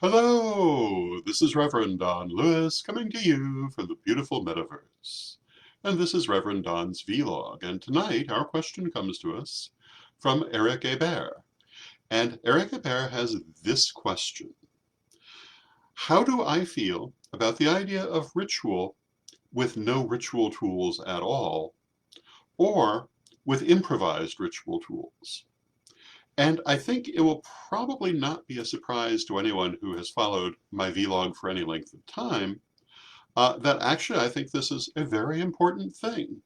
Hello, this is Reverend Don Lewis coming to you from the beautiful metaverse. And this is Reverend Don's vlog. And tonight our question comes to us from Eric Hébert. And Eric Hébert has this question. How do I feel about the idea of ritual with no ritual tools at all, or with improvised ritual tools? And I think it will probably not be a surprise to anyone who has followed my vlog for any length of time that actually I think this is a very important thing.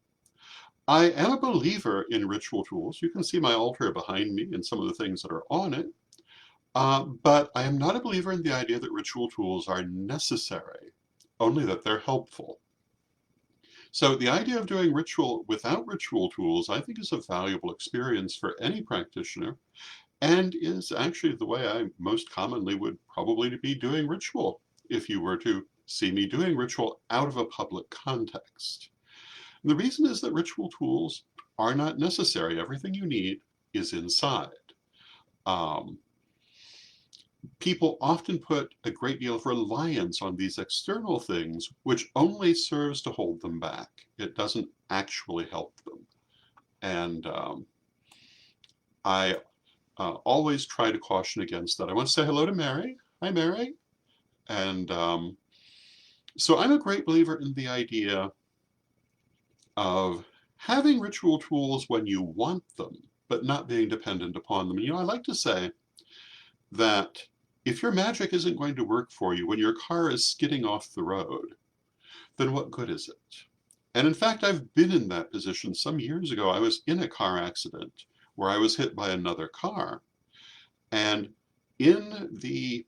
I am a believer in ritual tools. You can see my altar behind me and some of the things that are on it. But I am not a believer in the idea that ritual tools are necessary, only that they're helpful. So the idea of doing ritual without ritual tools, I think, is a valuable experience for any practitioner, and is actually the way I most commonly would probably be doing ritual if you were to see me doing ritual out of a public context. And the reason is that ritual tools are not necessary. Everything you need is inside. Um, People often put a great deal of reliance on these external things, which only serves to hold them back. It doesn't actually help them. And I always try to caution against that. I want to say hello to Mary. Hi, Mary. And so I'm a great believer in the idea of having ritual tools when you want them, but not being dependent upon them. I like to say that if your magic isn't going to work for you when your car is skidding off the road, then what good is it? And in fact, I've been in that position. Some years ago, I was in a car accident where I was hit by another car. And in the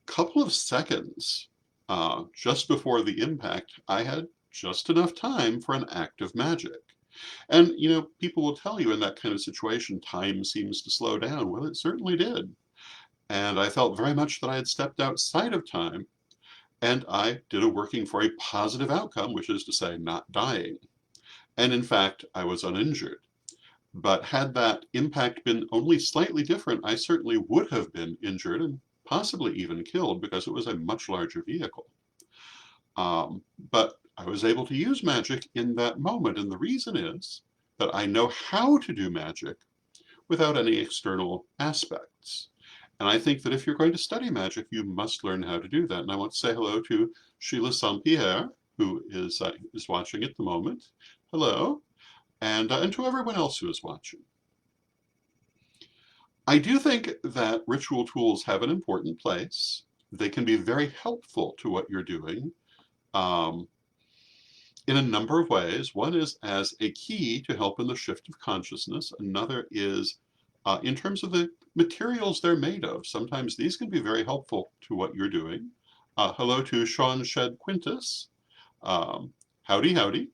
couple of seconds just before the impact, I had just enough time for an act of magic. And, people will tell you in that kind of situation, time seems to slow down. Well, it certainly did. And I felt very much that I had stepped outside of time, and I did a working for a positive outcome, which is to say, not dying. And in fact, I was uninjured. But had that impact been only slightly different, I certainly would have been injured and possibly even killed because it was a much larger vehicle. But I was able to use magic in that moment, and the reason is that I know how to do magic without any external aspects. And I think that if you're going to study magic, you must learn how to do that. And I want to say hello to Sheila Saint-Pierre, who is watching at the moment. Hello. And to everyone else who is watching. I do think that ritual tools have an important place. They can be very helpful to what you're doing in a number of ways. One is as a key to help in the shift of consciousness. Another is in terms of the materials they're made of. Sometimes these can be very helpful to what you're doing. Hello to Sean Shed Quintus. Howdy, howdy.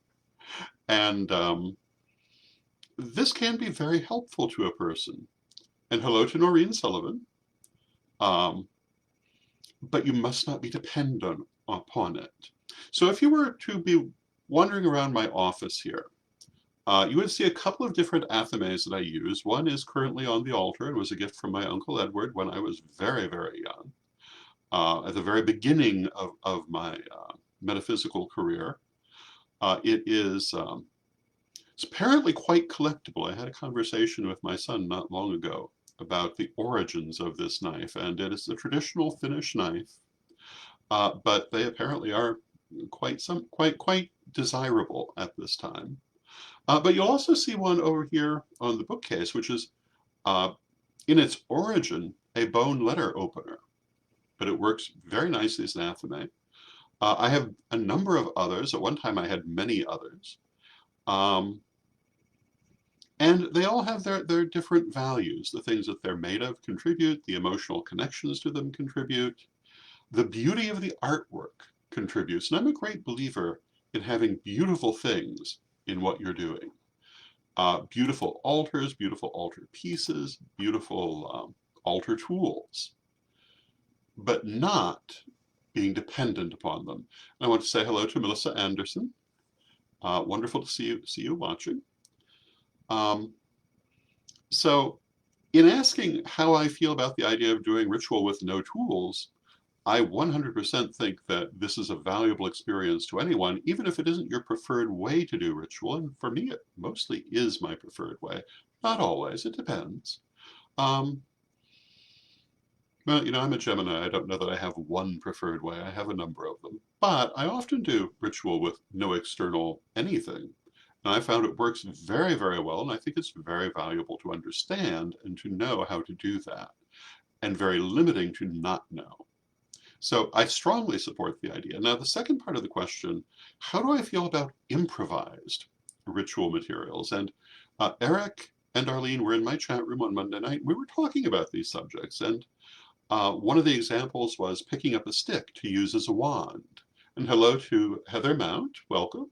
And this can be very helpful to a person. And hello to Noreen Sullivan. But you must not be dependent upon it. So if you were to be wandering around my office here, you would see a couple of different athames that I use. One is currently on the altar. It was a gift from my Uncle Edward when I was very, very young, at the very beginning of my metaphysical career. It's apparently quite collectible. I had a conversation with my son not long ago about the origins of this knife, and it is a traditional Finnish knife, but they apparently are quite desirable at this time. But you'll also see one over here on the bookcase, which is, in its origin, a bone letter opener. But it works very nicely as an athame. I have a number of others. At one time, I had many others. And they all have their different values. The things that they're made of contribute. The emotional connections to them contribute. The beauty of the artwork contributes. And I'm a great believer in having beautiful things in what you're doing. Beautiful altars, beautiful altar pieces, beautiful altar tools, but not being dependent upon them. And I want to say hello to Melissa Anderson. Wonderful to see you watching. So In asking how I feel about the idea of doing ritual with no tools, I 100% think that this is a valuable experience to anyone, even if it isn't your preferred way to do ritual. And for me, it mostly is my preferred way. Not always, it depends. Um, well, I'm a Gemini. I don't know that I have one preferred way. I have a number of them. But I often do ritual with no external anything. And I found it works very, very well. And I think it's very valuable to understand and to know how to do that, and very limiting to not know. So I strongly support the idea. Now, the second part of the question, how do I feel about improvised ritual materials? And Eric and Arlene were in my chat room on Monday night. We were talking about these subjects. And one of the examples was picking up a stick to use as a wand. And hello to Heather Mount, welcome.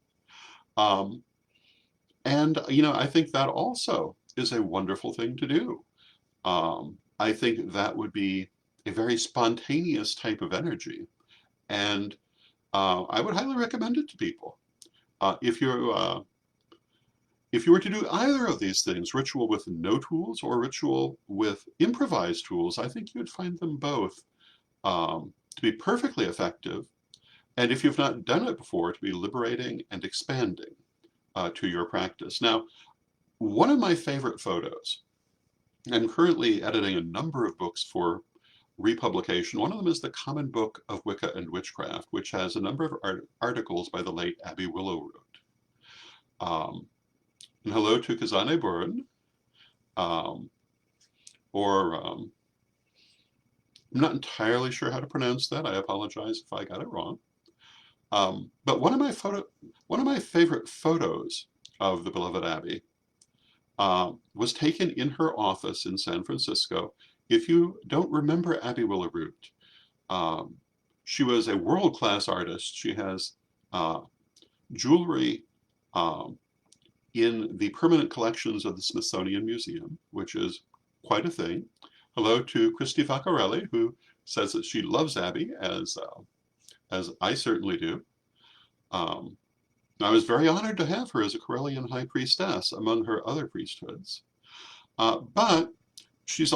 And I think that also is a wonderful thing to do. I think that would be a very spontaneous type of energy. And I would highly recommend it to people. If you were to do either of these things, ritual with no tools or ritual with improvised tools, I think you would find them both to be perfectly effective. And if you've not done it before, to be liberating and expanding to your practice. Now, one of my favorite photos, I'm currently editing a number of books for republication. One of them is the Common Book of Wicca and Witchcraft, which has a number of articles by the late Abby Willowroot. And hello to Kazane Burn, I'm not entirely sure how to pronounce that. I apologize if I got it wrong. But one of my favorite photos of the beloved Abby was taken in her office in San Francisco. If you don't remember Abby Willowroot, she was a world-class artist. She has jewelry in the permanent collections of the Smithsonian Museum, which is quite a thing. Hello to Christy Vaccarelli, who says that she loves Abby, as I certainly do. I was very honored to have her as a Corellian high priestess among her other priesthoods. But she's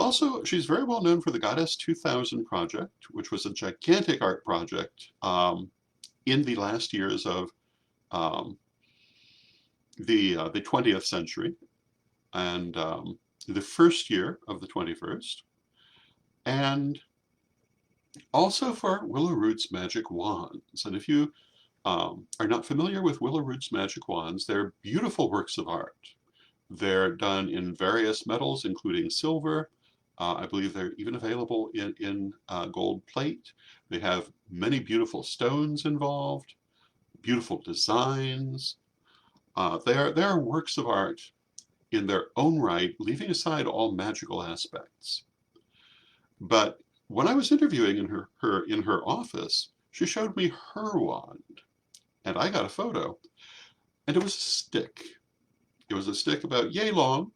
very well known for the Goddess 2000 project, which was a gigantic art project in the last years of the 20th century and the first year of the 21st. And also for Willowroot's magic wands. And if you are not familiar with Willowroot's magic wands, they're beautiful works of art. They're done in various metals, including silver. I believe they're even available in gold plate. They have many beautiful stones involved, beautiful designs. They are works of art in their own right, leaving aside all magical aspects. But when I was interviewing her in her office, she showed me her wand. And I got a photo, and it was a stick. It was a stick about yay long,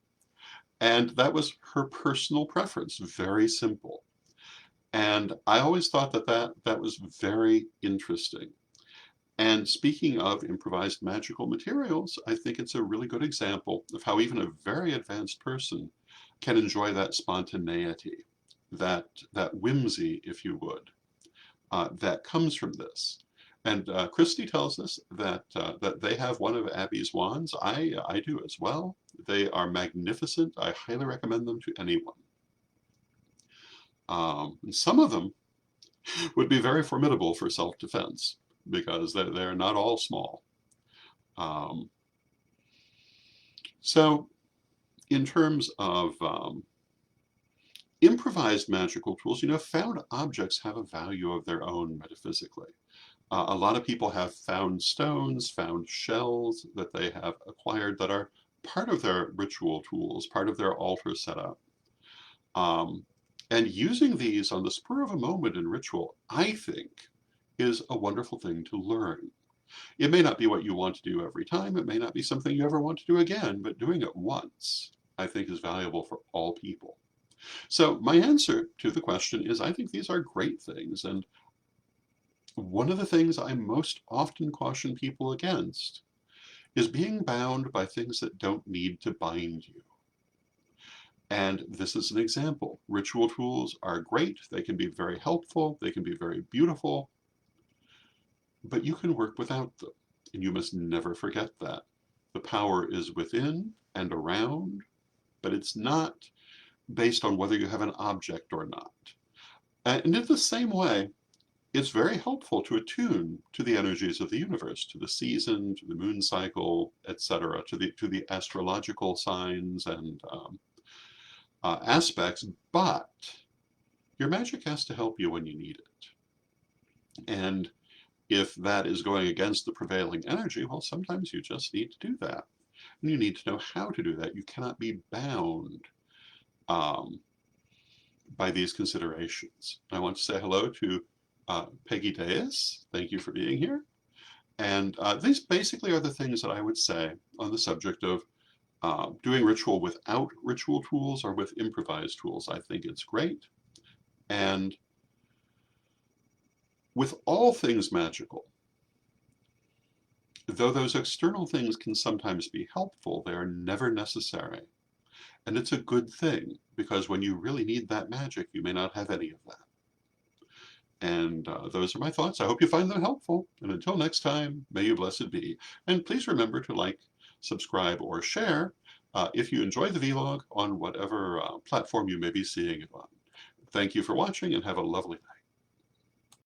and that was her personal preference, very simple. And I always thought that was very interesting. And speaking of improvised magical materials, I think it's a really good example of how even a very advanced person can enjoy that spontaneity, that whimsy, if you would, that comes from this. And Christy tells us that they have one of Abby's wands. I do as well. They are magnificent. I highly recommend them to anyone. And some of them would be very formidable for self-defense because they're not all small. So in terms of improvised magical tools, found objects have a value of their own metaphysically. A lot of people have found stones, found shells that they have acquired that are part of their ritual tools, part of their altar setup. And using these on the spur of a moment in ritual, I think, is a wonderful thing to learn. It may not be what you want to do every time. It may not be something you ever want to do again, but doing it once, I think, is valuable for all people. So my answer to the question is I think these are great things. And one of the things I most often caution people against is being bound by things that don't need to bind you. And this is an example. Ritual tools are great. They can be very helpful. They can be very beautiful. But you can work without them. And you must never forget that. The power is within and around, but it's not based on whether you have an object or not. And in the same way, it's very helpful to attune to the energies of the universe, to the season, to the moon cycle, etc., to the astrological signs and aspects, but your magic has to help you when you need it. And if that is going against the prevailing energy, well, sometimes you just need to do that. And you need to know how to do that. You cannot be bound by these considerations. I want to say hello to Peggy Deas. Thank you for being here. And these basically are the things that I would say on the subject of doing ritual without ritual tools or with improvised tools. I think it's great. And with all things magical, though those external things can sometimes be helpful, they are never necessary. And it's a good thing, because when you really need that magic, you may not have any of that. And those are my thoughts. I hope you find them helpful. And until next time, may you blessed be. And please remember to like, subscribe, or share if you enjoy the vlog on whatever platform you may be seeing it on. Thank you for watching, and have a lovely night.